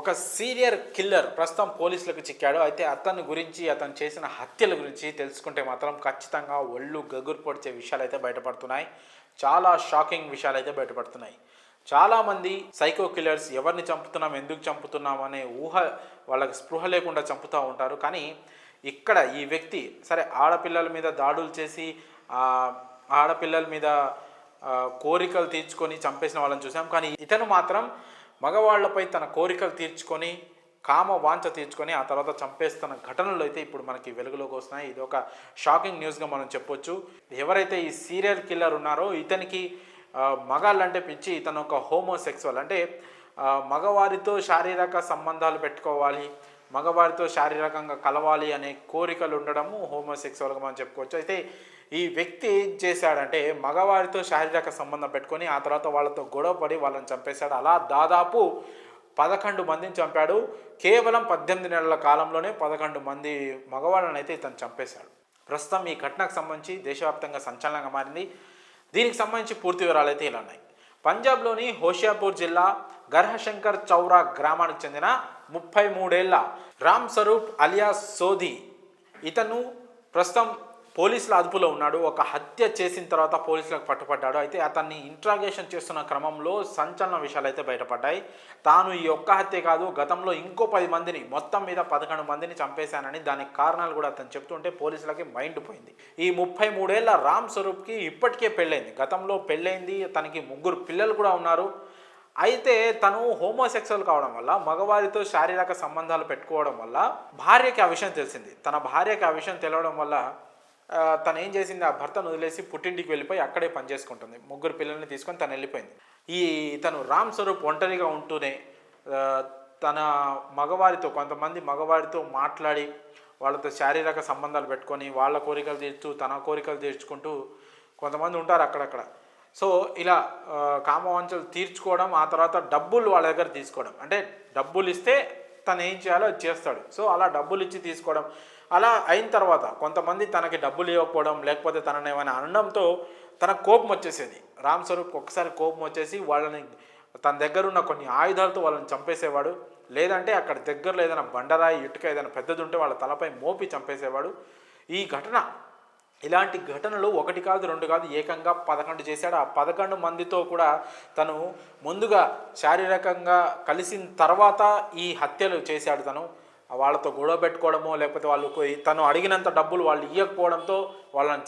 ఒక serial killer ప్రస్తుతం పోలీసులకు చిక్కాడు. అయితే అతని గురించి, అతను చేసిన హత్యల గురించి తెలుసుకుంటే మాత్రం ఖచ్చితంగా ఒళ్ళు గగురు పొడిచే విషయాలు అయితే బయటపడుతున్నాయి. చాలా షాకింగ్ విషయాలు అయితే బయటపడుతున్నాయి. చాలామంది సైకో కిల్లర్స్ ఎవరిని చంపుతున్నాం, ఎందుకు చంపుతున్నాం అనే వాళ్ళకి స్పృహ లేకుండా చంపుతూ ఉంటారు. కానీ ఇక్కడ ఈ వ్యక్తి సరే ఆడపిల్లల మీద దాడులు చేసి ఆడపిల్లల మీద కోరికలు తీర్చుకొని చంపేసిన వాళ్ళని చూసాం. కానీ ఇతను మాత్రం మగవాళ్లపై తన కోరికలు తీర్చుకొని కామ వాంఛ తీర్చుకొని ఆ తర్వాత చంపేస్తున్న ఘటనలు అయితే ఇప్పుడు మనకి వెలుగులోకి వస్తున్నాయి. ఇది ఒక షాకింగ్ న్యూస్గా మనం చెప్పొచ్చు. ఎవరైతే ఈ సీరియల్ కిల్లర్ ఉన్నారో ఇతనికి మగాళ్ళంటే పిచ్చి. ఇతను ఒక హోమోసెక్సువల్, అంటే మగవారితో శారీరక సంబంధాలు పెట్టుకోవాలి, మగవారితో శారీరకంగా కలవాలి అనే కోరికలు ఉండడము హోమోసెక్సువల్గా మనం చెప్పుకోవచ్చు. అయితే ఈ వ్యక్తి ఏం చేశాడంటే మగవారితో శారీరక సంబంధం పెట్టుకొని ఆ తర్వాత వాళ్ళతో గొడవపడి వాళ్ళని చంపేశాడు. అలా దాదాపు 11 మందిని చంపాడు. కేవలం 18 నెలల కాలంలోనే 11 మంది మగవాళ్ళని అయితే ఇతను చంపేశాడు. ప్రస్తుతం ఈ ఘటనకు సంబంధించి దేశవ్యాప్తంగా సంచలనంగా మారింది. దీనికి సంబంధించి పూర్తి వివరాలు అయితే ఇలా ఉన్నాయి. పంజాబ్లోని హోషియాపూర్ జిల్లా గర్హశంకర్ చౌరా గ్రామానికి చెందిన 33 ఏళ్ల రామ్ స్వరూప్ అలియాస్ సోది ఇతను ప్రస్తుతం పోలీసుల అదుపులో ఉన్నాడు. ఒక హత్య చేసిన తర్వాత పోలీసులకు పట్టుపడ్డాడు. అయితే అతన్ని ఇంట్రాగేషన్ చేస్తున్న క్రమంలో సంచలన విషయాలు అయితే బయటపడ్డాయి. తాను ఈ ఒక్క హత్య కాదు, గతంలో ఇంకో 10 మందిని, మొత్తం మీద 11 మందిని చంపేశానని దానికి కారణాలు కూడా అతను చెప్తుంటే పోలీసులకి మైండ్ పోయింది. ఈ 33 ఏళ్ల రామ్ స్వరూప్కి ఇప్పటికే పెళ్ళైంది. గతంలో పెళ్ళైంది, తనకి 3 పిల్లలు కూడా ఉన్నారు. అయితే తను హోమోసెక్సువల్ కావడం వల్ల, మగవారితో శారీరక సంబంధాలు పెట్టుకోవడం వల్ల భార్యకి ఆ విషయం తెలిసింది. తన భార్యకి ఆ విషయం తెలియడం వల్ల తను ఏం చేసింది, ఆ భర్తను వదిలేసి పుట్టింటికి వెళ్ళిపోయి అక్కడే పనిచేసుకుంటుంది. 3 పిల్లల్ని తీసుకొని తను వెళ్ళిపోయింది. తను రామ్ స్వరూప్ ఒంటరిగా ఉంటూనే తన కొంతమంది మగవారితో మాట్లాడి వాళ్ళతో శారీరక సంబంధాలు పెట్టుకొని వాళ్ళ కోరికలు తీర్చుతూ తన కోరికలు తీర్చుకుంటూ కొంతమంది ఉంటారు అక్కడక్కడ. సో ఇలా కామవాంఛలు తీర్చుకోవడం, ఆ తర్వాత డబ్బులు వాళ్ళ దగ్గర తీసుకోవడం, అంటే డబ్బులు ఇస్తే తను ఏం చేయాలో అది చేస్తాడు. సో అలా డబ్బులు ఇచ్చి తీసుకోవడం, అలా అయిన తర్వాత కొంతమంది తనకి డబ్బులు ఇవ్వకపోవడం, లేకపోతే తనని ఏమైనా అనడంతో తనకు కోపం వచ్చేసేది. రామ్ స్వరూప్ ఒక్కసారి కోపం వచ్చేసి వాళ్ళని తన దగ్గర ఉన్న కొన్ని ఆయుధాలతో వాళ్ళని చంపేసేవాడు. లేదంటే అక్కడ దగ్గరలో ఏదైనా బండరాయి, ఇటుక ఏదైనా పెద్దది ఉంటే వాళ్ళ తలపై మోపి చంపేసేవాడు. ఇలాంటి ఘటనలు 1 కాదు 2 కాదు, ఏకంగా 11 చేశాడు. ఆ 11 మందితో కూడా తను ముందుగా శారీరకంగా కలిసిన తర్వాత ఈ హత్యలు చేశాడు. తను వాళ్ళతో గొడవ పెట్టుకోవడమో, లేకపోతే తను అడిగినంత డబ్బులు వాళ్ళు ఇవ్వకపోవడంతో వాళ్ళని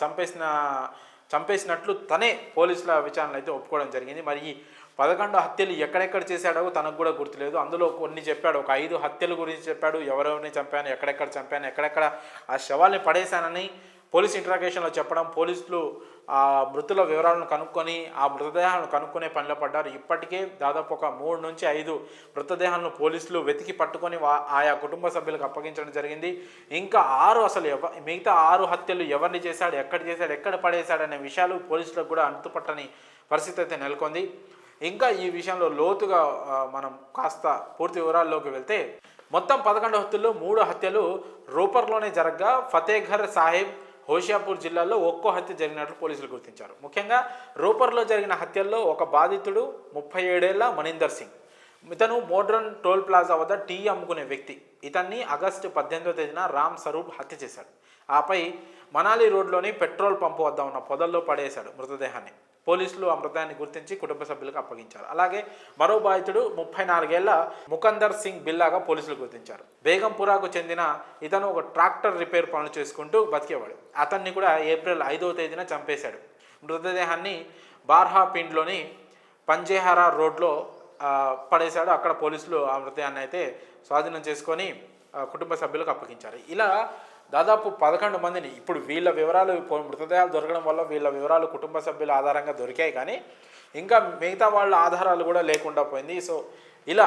చంపేసినట్లు తనే పోలీసుల విచారణలు అయితే ఒప్పుకోవడం జరిగింది. మరి ఈ 11 హత్యలు ఎక్కడెక్కడ చేశాడో తనకు కూడా గుర్తులేదు. అందులో కొన్ని చెప్పాడు, ఒక 5 హత్యల గురించి చెప్పాడు. ఎవరెవరిని చంపాను, ఎక్కడెక్కడ చంపాను, ఎక్కడెక్కడ ఆ శవాల్ని పడేశానని పోలీస్ ఇంట్రాగేషన్లో చెప్పడం. పోలీసులు ఆ మృతుల వివరాలను కనుక్కొని ఆ మృతదేహాలను కనుక్కునే పనిలో పడ్డారు. ఇప్పటికే దాదాపు ఒక 3 నుంచి 5 మృతదేహాలను పోలీసులు వెతికి పట్టుకొని ఆయా కుటుంబ సభ్యులకు అప్పగించడం జరిగింది. ఇంకా 6 మిగతా 6 హత్యలు ఎవరిని చేశాడు, ఎక్కడ పడేశాడు అనే విషయాలు పోలీసులకు కూడా అంతుపట్టని పరిస్థితి అయితే నెలకొంది. ఇంకా ఈ విషయంలో లోతుగా మనం కాస్త పూర్తి వివరాల్లోకి వెళ్తే మొత్తం 11 హత్యల్లో 3 హత్యలు రూపర్లోనే జరగగా ఫతేఘర్ సాహిబ్, హోషియాపూర్ జిల్లాలో ఒక్కో హత్య జరిగినట్లు పోలీసులు గుర్తించారు. ముఖ్యంగా రూపర్లో జరిగిన హత్యల్లో ఒక బాధితుడు 37 ఏళ్ల మనీందర్ సింగ్. ఇతను మోడ్రన్ టోల్ ప్లాజా వద్ద టీ అమ్ముకునే వ్యక్తి. ఇతన్ని ఆగస్టు 18వ తేదీన రామ్ స్వరూప్ హత్య చేశాడు. ఆపై మనాలి రోడ్లోని పెట్రోల్ పంపు వద్ద ఉన్న పొదల్లో పడేశాడు మృతదేహాన్ని. పోలీసులు ఆ మృతదేహాన్ని గుర్తించి కుటుంబ సభ్యులకు అప్పగించారు. అలాగే మరో బాధితుడు 34 ఏళ్ల ముకందర్ సింగ్ బిల్లాగా పోలీసులు గుర్తించారు. బేగంపురాకు చెందిన ఇతను ఒక ట్రాక్టర్ రిపేర్ పనులు చేసుకుంటూ బతికేవాడు. అతన్ని కూడా ఏప్రిల్ 5వ తేదీన చంపేశాడు. మృతదేహాన్ని బార్హాపిండ్లోని పంజేహారా రోడ్లో పడేశాడు. అక్కడ పోలీసులు ఆ మృతదేహాన్ని అయితే స్వాధీనం చేసుకొని కుటుంబ సభ్యులకు అప్పగించారు. ఇలా దాదాపు 11 మందిని, ఇప్పుడు వీళ్ళ వివరాలు, మృతదేహాలు దొరకడం వల్ల వీళ్ళ వివరాలు కుటుంబ సభ్యుల ఆధారంగా దొరికాయి. కానీ ఇంకా మిగతా వాళ్ళ ఆధారాలు కూడా లేకుండా పోయింది. సో ఇలా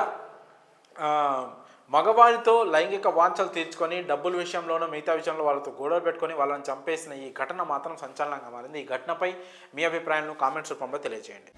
మగవారితో లైంగిక వాంఛలు తీర్చుకొని డబ్బుల విషయంలోనూ మిగతా విషయంలో వాళ్ళతో గొడవ పెట్టుకొని వాళ్ళని చంపేసిన ఈ ఘటన మాత్రం సంచలనంగా మారింది. ఈ ఘటనపై మీ అభిప్రాయాలను కామెంట్స్ రూపంలో తెలియజేయండి.